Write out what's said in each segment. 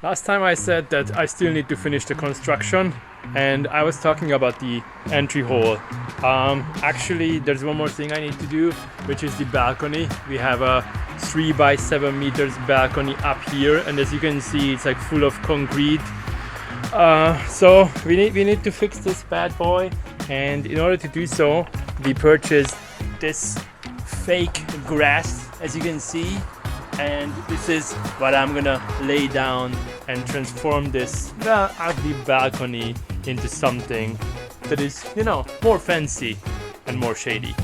Last time I said that I still need to finish the construction, and I was talking about the entry hole. Actually, there's one more thing I need to do, which is the balcony. We have a 3 by 7 meters balcony up here, and as you can see, it's like full of concrete. So we need to fix this bad boy, and in order to do so, we purchased this fake grass, as you can see. And this is what I'm gonna lay down and transform this ugly balcony into something that is, you know, more fancy and more shady.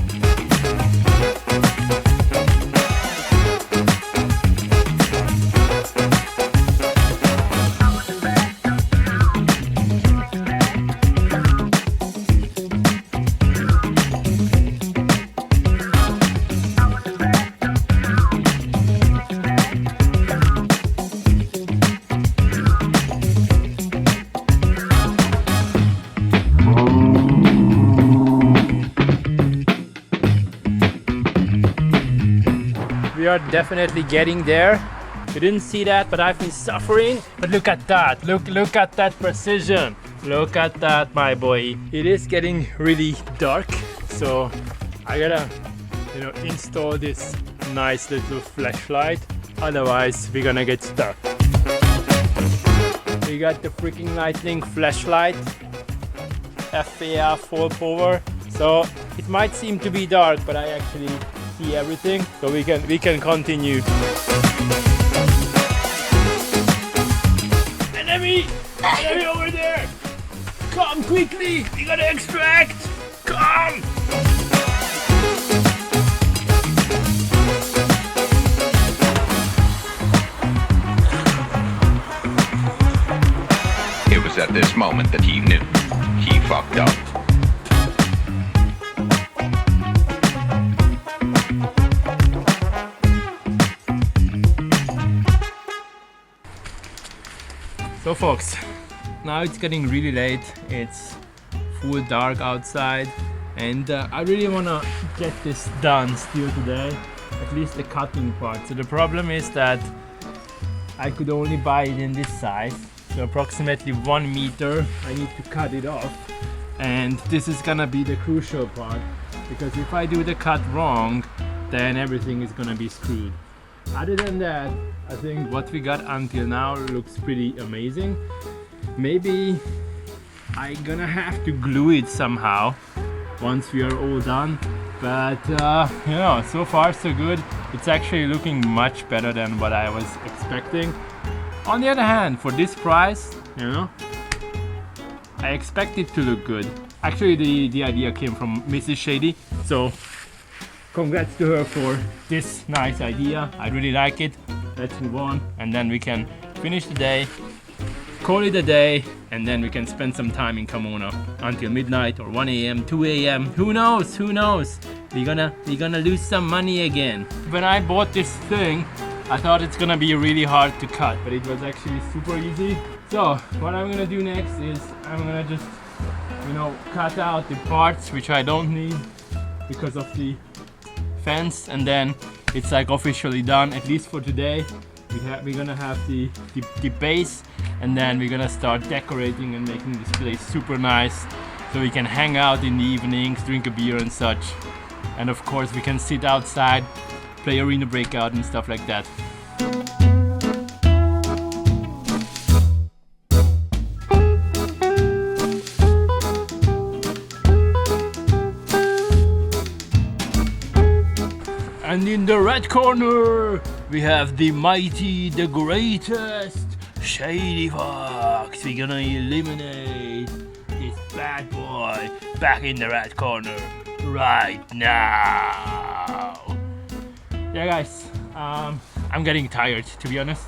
We are definitely getting there. You didn't see that, but I've been suffering. But look at that. Look at that precision. Look at that, my boy. It is getting really dark, so I gotta, you know, install this nice little flashlight. Otherwise, we're gonna get stuck. We got the freaking lightning flashlight, FAR full power. So it might seem to be dark, but I actually see everything, so we can continue. Enemy over there! Come quickly! We gotta extract! Come! It was at this moment that he knew he fucked up. So folks, now it's getting really late, it's full dark outside, and I really want to get this done still today, at least the cutting part. So the problem is that I could only buy it in this size, so approximately 1 meter. I need to cut it off, and this is gonna be the crucial part, because if I do the cut wrong, then everything is gonna be screwed. Other than that, I think what we got until now looks pretty amazing. Maybe I'm gonna have to glue it somehow once we are all done. But you know, so far so good. It's actually looking much better than what I was expecting. On the other hand, for this price, you know, I expect it to look good. Actually, the idea came from Mrs. Shady, so congrats to her for this nice idea. I really like it. Let's move on, and then we can finish the day, call it a day, and then we can spend some time in Cremona until midnight or 1 a.m., 2 a.m. Who knows? Who knows? We're gonna lose some money again. When I bought this thing, I thought it's gonna be really hard to cut, but it was actually super easy. So what I'm gonna do next is I'm gonna just, you know, cut out the parts which I don't need because of the fence, and then it's like officially done, at least for today. We're gonna have the base, and then we're gonna start decorating and making this place super nice, so we can hang out in the evenings, drink a beer and such. And of course we can sit outside, play Arena Breakout and stuff like that. And in the red corner, we have the mighty, the greatest ShadyFox. We're gonna eliminate this bad boy back in the red corner right now. Yeah guys, I'm getting tired, to be honest.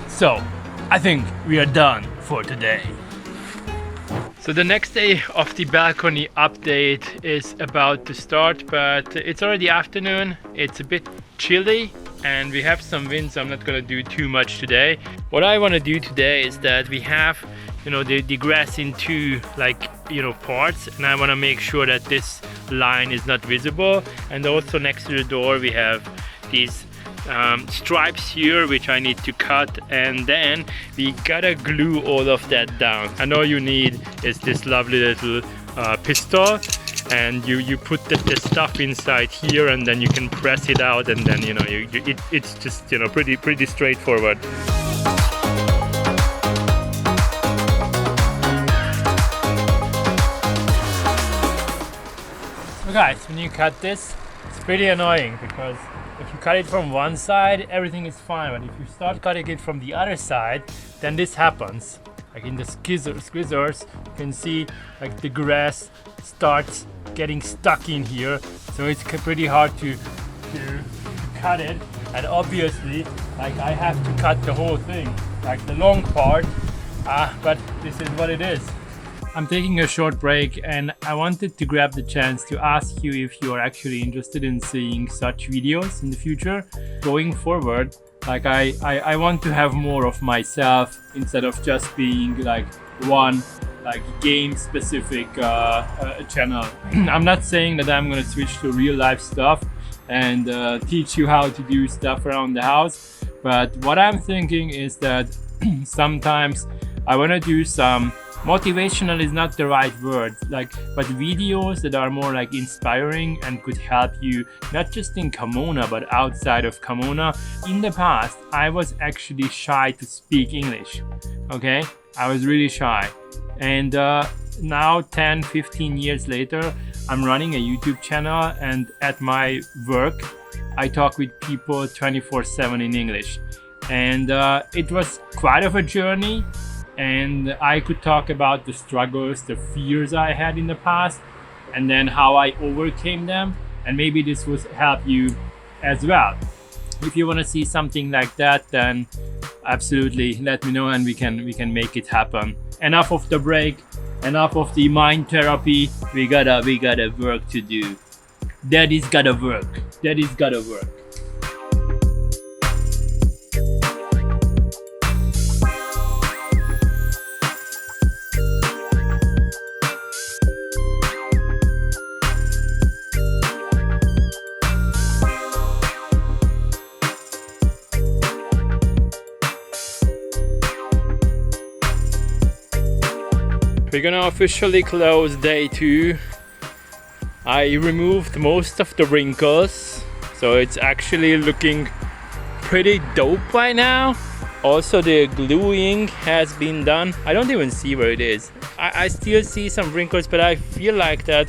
So, I think we are done for today. So the next day of the balcony update is about to start, but it's already afternoon. It's a bit chilly and we have some wind, so I'm not gonna do too much today. What I want to do today is that we have, you know, the grass in two like parts, and I want to make sure that this line is not visible. And also next to the door we have these stripes here which I need to cut, and then we gotta glue all of that down. And all you need is this lovely little pistol, and you put the stuff inside here, and then you can press it out, and then it's just pretty straightforward. So guys, when you cut this, it's pretty annoying, because if you cut it from one side, everything is fine, but if you start cutting it from the other side, then this happens. Like in the skizzers, you can see like the grass starts getting stuck in here, so it's pretty hard to cut it. And obviously, like I have to cut the whole thing, like the long part, but this is what it is. I'm taking a short break, and I wanted to grab the chance to ask you if you are actually interested in seeing such videos in the future. Going forward, like I want to have more of myself instead of just being like one like game specific channel. I'm not saying that I'm gonna switch to real life stuff and teach you how to do stuff around the house, but what I'm thinking is that sometimes I want to do some motivational is not the right word, but videos that are more like inspiring and could help you not just in Camona but outside of Camona. In the past, I was actually shy to speak English. Okay, I was really shy, and now 10-15 years later, I'm running a YouTube channel, and at my work I talk with people 24/7 in English, and it was quite of a journey. And I could talk about the struggles, the fears I had in the past, and then how I overcame them. And maybe this will help you as well. If you want to see something like that, then absolutely let me know, and we can make it happen. Enough of the break, enough of the mind therapy. We gotta work to do. Daddy's gotta work. Daddy's gotta work. We're gonna officially close day 2. I removed most of the wrinkles, so it's actually looking pretty dope right now. Also, the gluing has been done. I don't even see where it is. I still see some wrinkles, but I feel like that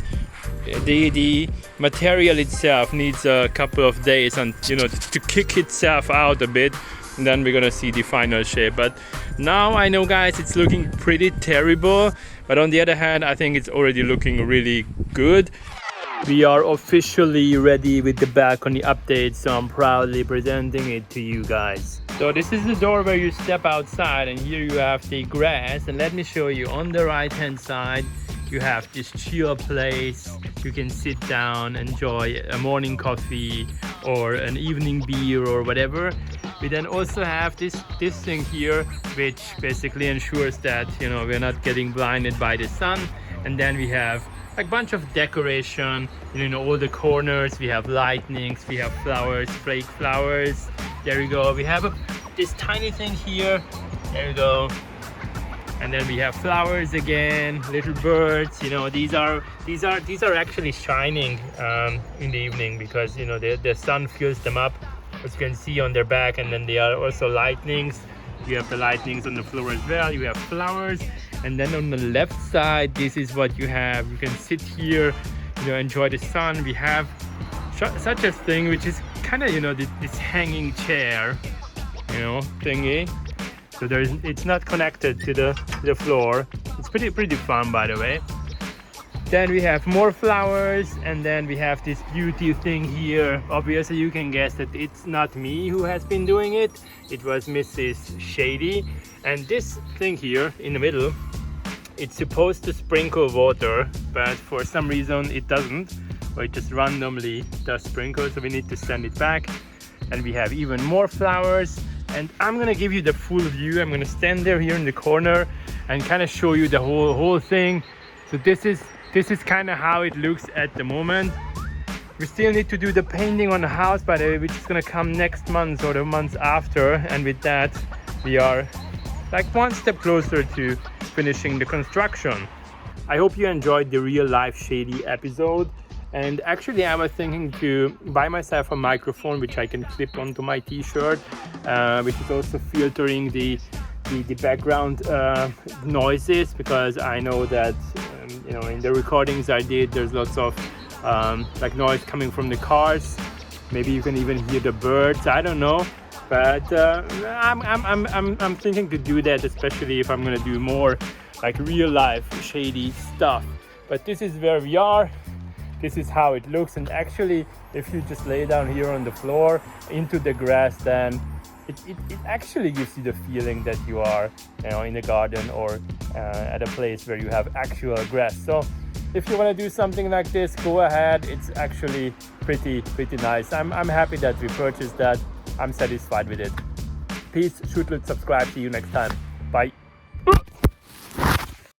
the material itself needs a couple of days and to kick itself out a bit, and then we're gonna see the final shape. But now I know, guys, it's looking pretty terrible, but on the other hand, I think it's already looking really good. We are officially ready with the balcony update, so I'm proudly presenting it to you guys. So this is the door where you step outside, and here you have the grass, and let me show you. On the right hand side you have this chill place. You can sit down, enjoy a morning coffee or an evening beer or whatever. We then also have this thing here, which basically ensures that we're not getting blinded by the sun. And then we have a bunch of decoration, all the corners. We have lightnings, we have flowers, fake flowers. There we go. We have this tiny thing here. There we go. And then we have flowers again, little birds. These are actually shining in the evening, because the sun fills them up, as you can see on their back. And then they are also lightnings. You have the lightnings on the floor as well. You have flowers, and then on the left side, this is what you have. You can sit here, enjoy the sun. We have such a thing, which is kind of this hanging chair, thingy. So it's not connected to the floor. It's pretty fun, by the way. Then we have more flowers, and then we have this beauty thing here. Obviously you can guess that it's not me who has been doing it. It was Mrs. Shady. And this thing here in the middle, it's supposed to sprinkle water, but for some reason it doesn't, or it just randomly does sprinkle, so we need to send it back. And we have even more flowers, and I'm gonna give you the full view. I'm gonna stand there here in the corner and kind of show you the whole thing. So this is kind of how it looks at the moment. We still need to do the painting on the house, by the way, which is gonna come next month or the month after. And with that, we are like one step closer to finishing the construction. I hope you enjoyed the real life Shady episode. And actually, I was thinking to buy myself a microphone which I can clip onto my t-shirt, which is also filtering the background noises, because I know that you know, in the recordings I did, there's lots of like noise coming from the cars. Maybe you can even hear the birds, I don't know. But I'm thinking to do that, especially if I'm gonna do more like real life Shady stuff. But this is where we are. This is how it looks. And actually, if you just lay down here on the floor into the grass, then it actually gives you the feeling that you are, you know, in a garden or at a place where you have actual grass. So if you want to do something like this, go ahead. It's actually pretty nice. I'm happy that we purchased that. I'm satisfied with it. Peace, shoot, subscribe. See you next time. Bye.